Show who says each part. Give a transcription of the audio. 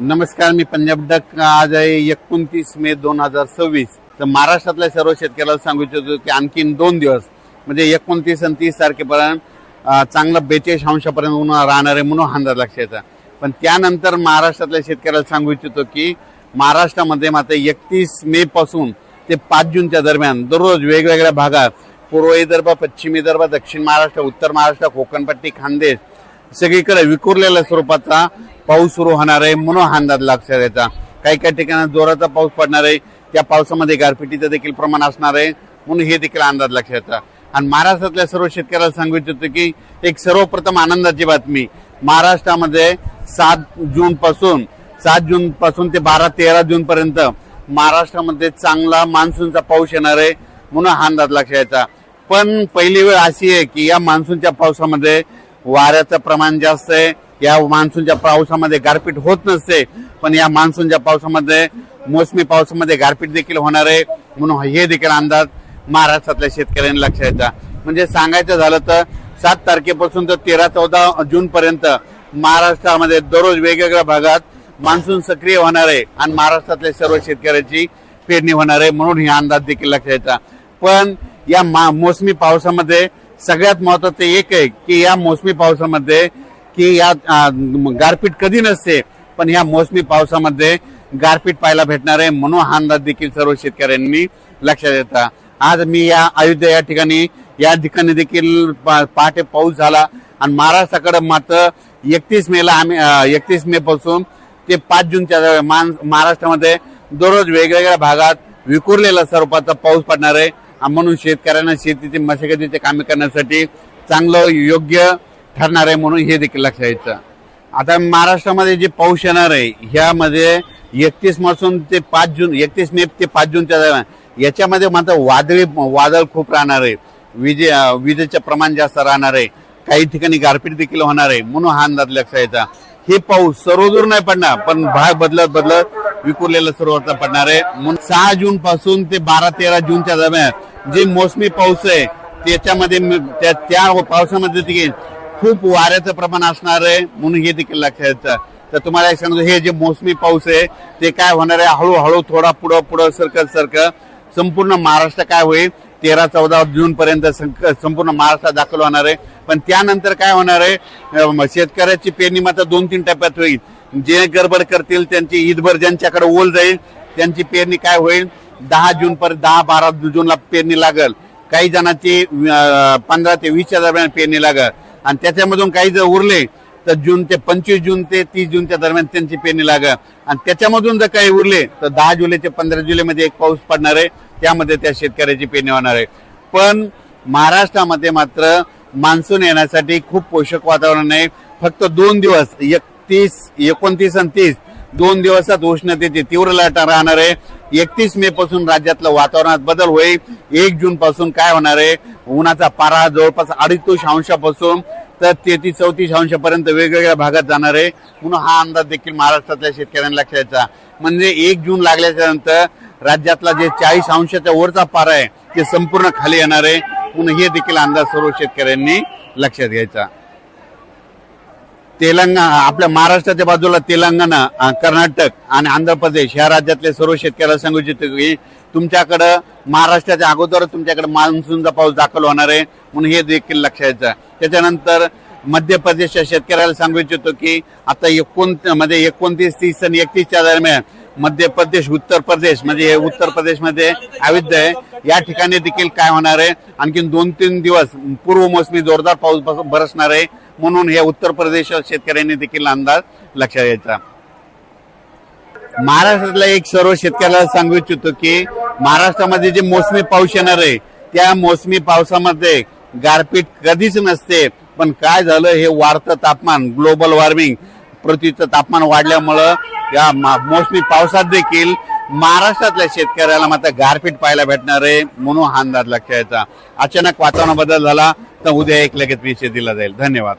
Speaker 1: नमस्कार, मी पंजाब डक. आज आहे 29 मे 2026. तर महाराष्ट्रातल्या सर्व शेतकऱ्याला सांगू इच्छितो की आणखीन 2 दिवस म्हणजे 29 आणि 30 तारखेपर्यंत चांगला 42 अंशापर्यंत उन्हाळा राहणार आहे म्हणून अंदाज लक्षात येतात. पण त्यानंतर महाराष्ट्रातल्या शेतकऱ्याला सांगू इच्छितो की महाराष्ट्रामध्ये मात्र 31 मे पासून ते 5 जूनच्या दरम्यान दररोज वेगवेगळ्या भागात पूर्व विदर्भ, पश्चिम विदर्भ, दक्षिण महाराष्ट्र, उत्तर महाराष्ट्र, कोकणपट्टी, खानदेश सगळीकडे विखुरलेल्या स्वरूपाचा पाऊस सुरू होणार आहे म्हणून अंदाज लक्षात येतात. काही काही ठिकाणी जोराचा पाऊस पडणार आहे, त्या पावसामध्ये गारपिटीचं देखील प्रमाण असणार आहे म्हणून हे देखील अंदाज लक्षात येतात. आणि महाराष्ट्रातल्या सर्व शेतकऱ्याला सांगू इच्छितो की एक सर्वप्रथम आनंदाची बातमी, महाराष्ट्रामध्ये 7 जून पासून ते 12-13 जून पर्यंत महाराष्ट्रामध्ये चांगला मान्सूनचा पाऊस येणार आहे म्हणून हा अंदाज लक्षात येतात. पण पहिली वेळ अशी आहे की या मान्सूनच्या पावसामध्ये वाऱ्याचं प्रमाण जास्त आहे, या मान्सूनच्या पावसामध्ये गारपीट होत नसते, पण या मान्सूनच्या पावसामध्ये मोसमी पावसामध्ये गारपीट देखील होणार आहे म्हणून हे देखील अंदाज महाराष्ट्रातल्या शेतकऱ्यांनी लक्षात येतात. म्हणजे सांगायचं झालं तर 7 तारखेपासून तर 13-14 जून पर्यंत महाराष्ट्रामध्ये दररोज वेगवेगळ्या भागात मान्सून सक्रिय होणार आहे आणि महाराष्ट्रातल्या सर्व शेतकऱ्याची पेरणी होणार आहे म्हणून हे अंदाज देखील लक्षात येतात. पण या मोसमी पावसामध्ये सगळ्यात महत्वाचं एक आहे की या मोसमी पावसामध्ये की या गारपीट कधी नसते, पण या मोसमी पावसामध्ये गारपीट पाहायला भेटणार आहे म्हणून हा अंदाज देखील सर्व शेतकऱ्यांनी लक्षात येतात. आज मी अयोध्या या ठिकाणी देखील पहाटे पाऊस झाला आणि महाराष्ट्राकडे मात्र 31 मे पासून ते 5 जूनच्या महाराष्ट्रामध्ये दररोज वेगवेगळ्या भागात विखुरलेल्या स्वरूपाचा पाऊस पडणार आहे म्हणून शेतकऱ्यांना शेतीची मशागतीचे कामे करण्यासाठी चांगलं योग्य ठरणार आहे म्हणून हे देखील लक्षात यायचं. आता महाराष्ट्रामध्ये जे पाऊस येणार आहे ह्यामध्ये 31 मे ते 5 जूनच्या दरम्यान याच्यामध्ये मात्र वादळ खूप राहणार आहे, विजेचं प्रमाण जास्त राहणार आहे, काही ठिकाणी गारपीट देखील होणार आहे म्हणून हा अंदाज लक्षात यायचा. हे पाऊस सर्वदूर नाही पडणार, पण भाग बदलत विखुरलेलं सर्वत्र पडणार आहे म्हणून 6 जून पासून ते 12-13 जूनच्या दरम्यान जे मोसमी पाऊस आहे त्याच्यामध्ये त्या पावसामध्ये देखील खूप वाऱ्याचं प्रमाण असणार आहे म्हणून हे देखील लक्षात येतं. तर तुम्हाला एक सांगतो, हे जे मोसमी पाऊस आहे ते काय होणार आहे, हळूहळू थोडा पुढं सरकत संपूर्ण महाराष्ट्र काय होईल 13-14 जून पर्यंत संपूर्ण महाराष्ट्रात दाखल होणार आहे. पण त्यानंतर काय होणार आहे, शेतकऱ्याची पेरणी मात्र 2-3 टप्प्यात होईल. जे गडबड करतील त्यांची ईदभर ज्यांच्याकडे ओल जाईल त्यांची पेरणी काय होईल 10 जून पर्यंत 10-12 जूनला पेरणी लागल, काही जणांची 15 ते 20 दरम्यान पेरणी लागल आणि त्याच्यामधून काही जर उरले तर 25 जून ते 30 जूनच्या दरम्यान त्यांची पेरणी लागल आणि त्याच्यामधून जर काही उरले तर 10 जुलै ते 15 जुलैमध्ये एक पाऊस पडणार आहे, त्यामध्ये त्या शेतकऱ्याची पेरणी होणार आहे. पण महाराष्ट्रामध्ये मात्र मान्सून येण्यासाठी खूप पोषक वातावरण आहे. फक्त 2 दिवस 29 आणि 30 2 दिवसात उष्णतेची तीव्र लाट राहणार आहे. 31 मे पासून राज्यातलं वातावरणात बदल होईल. 1 जून पासून काय होणार आहे, उन्हाचा पारा जवळपास 2.5 अंशापासून तर 33-34 अंशापर्यंत वेगवेगळ्या भागात जाणार आहे म्हणून हा अंदाज देखील महाराष्ट्रातल्या शेतकऱ्यांना लक्षात यायचा. म्हणजे 1 जून लागल्याच्या नंतर राज्यातला जे 40 अंशाच्या वरचा पारा आहे ते संपूर्ण खाली येणार आहे म्हणून हे देखील अंदाज सर्व शेतकऱ्यांनी लक्षात घ्यायचा. आपल्या महाराष्ट्राच्या बाजूला तेलंगणा, कर्नाटक आणि आंध्र प्रदेश ह्या राज्यातले सर्व शेतकऱ्याला सांगू इच्छितो की तुमच्याकडं महाराष्ट्राच्या अगोदर तुमच्याकडे मान्सूनचा पाऊस दाखल होणार आहे म्हणून हे देखील लक्षात यायचं. त्याच्यानंतर मध्य प्रदेशच्या शेतकऱ्याला सांगू इच्छितो की आता 29, 30 आणि 31च्या दरम्यान मध्य प्रदेश, उत्तर प्रदेश म्हणजे उत्तर प्रदेशमध्ये अयोध्या आहे या ठिकाणी देखील काय होणार आहे, आणखी 2-3 दिवस पूर्व मोसमी जोरदार पाऊस बरसणार आहे म्हणून हे उत्तर प्रदेश शेतकऱ्यांनी देखील अंदाज लक्षात यायचा. महाराष्ट्रातल्या एक सर्व शेतकऱ्याला सांगू इच्छितो की महाराष्ट्रामध्ये जे मोसमी पाऊस येणार आहे त्या मोसमी पावसामध्ये गारपीट कधीच नसते, पण काय झालं, हे वाढतं तापमान, ग्लोबल वॉर्मिंग, पृथ्वीचं तापमान वाढल्यामुळं या मोसमी पावसात देखील महाराष्ट्रातल्या शेतकऱ्याला मात्र गारपीट पाहायला भेटणार आहे म्हणून हा अंदाज लक्षात यायचा. अचानक वातावरण बदल झाला तर उद्या एक लगेच विषय दिला जाईल. धन्यवाद.